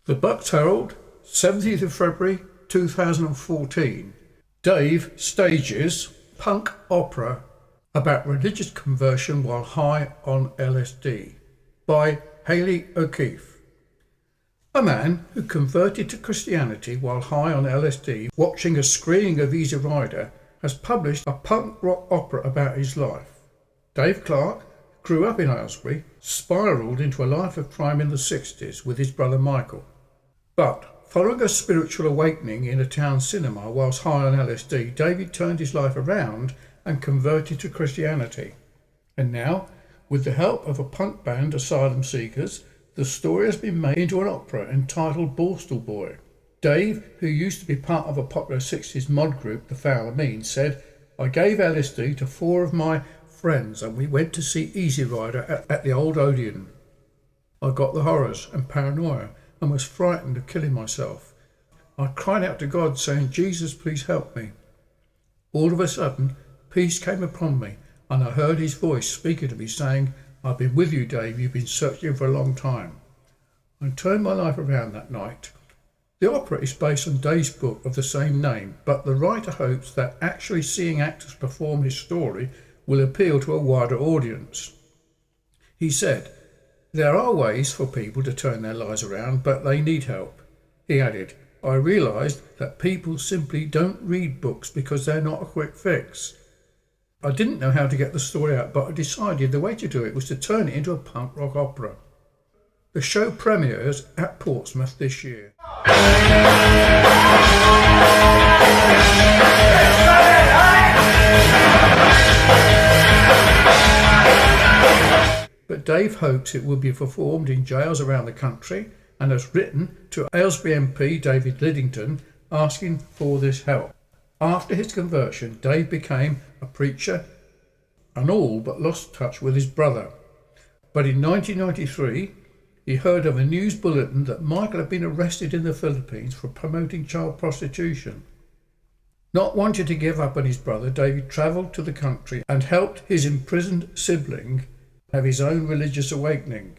The Bucks Herald, 17th of February 2014. Dave stages punk opera about religious conversion while high on LSD by Hayley O'Keefe. A man who converted to Christianity while high on LSD watching a screening of Easy Rider has published a punk rock opera about his life. Dave Clark grew up in Aylesbury, spiralled into a life of crime in the 60s with his brother Michael. But following a spiritual awakening in a town cinema whilst high on LSD, David turned his life around and converted to Christianity. And now, with the help of a punk band, Asylum Seekers, the story has been made into an opera entitled Borstal Boy. Dave, who used to be part of a popular 60s mod group, The Foul and Mean, said, "I gave LSD to 4 of my friends and we went to see Easy Rider at the old Odeon. I got the horrors and paranoia and was frightened of killing myself. I cried out to God saying, 'Jesus, please help me.' All of a sudden, peace came upon me and I heard his voice speaking to me saying, 'I've been with you, Dave, you've been searching for a long time.' I turned my life around that night." The opera is based on Dave's book of the same name, but the writer hopes that actually seeing actors perform his story will appeal to a wider audience. He said, "There are ways for people to turn their lives around, but they need help." He added, "I realised that people simply don't read books because they're not a quick fix. I didn't know how to get the story out, but I decided the way to do it was to turn it into a punk rock opera." The show premieres at Portsmouth this year. But Dave hopes it will be performed in jails around the country and has written to Aylesbury MP David Liddington asking for this help. After his conversion, Dave became a preacher and all but lost touch with his brother. But in 1993, he heard of a news bulletin that Michael had been arrested in the Philippines for promoting child prostitution. Not wanting to give up on his brother, David travelled to the country and helped his imprisoned sibling have his own religious awakening.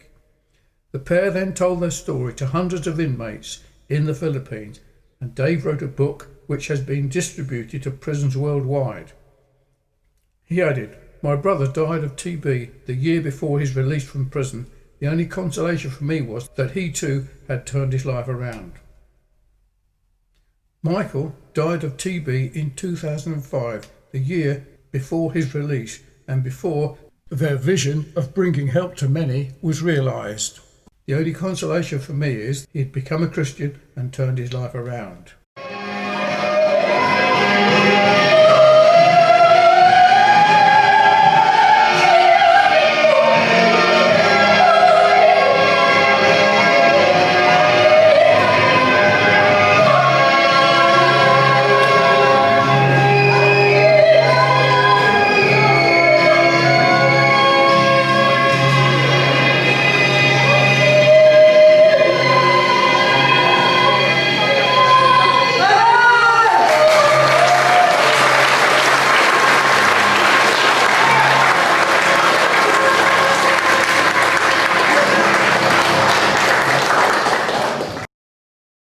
The pair then told their story to hundreds of inmates in the Philippines, and Dave wrote a book which has been distributed to prisons worldwide. He added, "My brother died of TB the year before his release from prison. The only consolation for me was that he too had turned his life around." Michael died of TB in 2005, the year before his release and before their vision of bringing help to many was realised. The only consolation for me is he had become a Christian and turned his life around.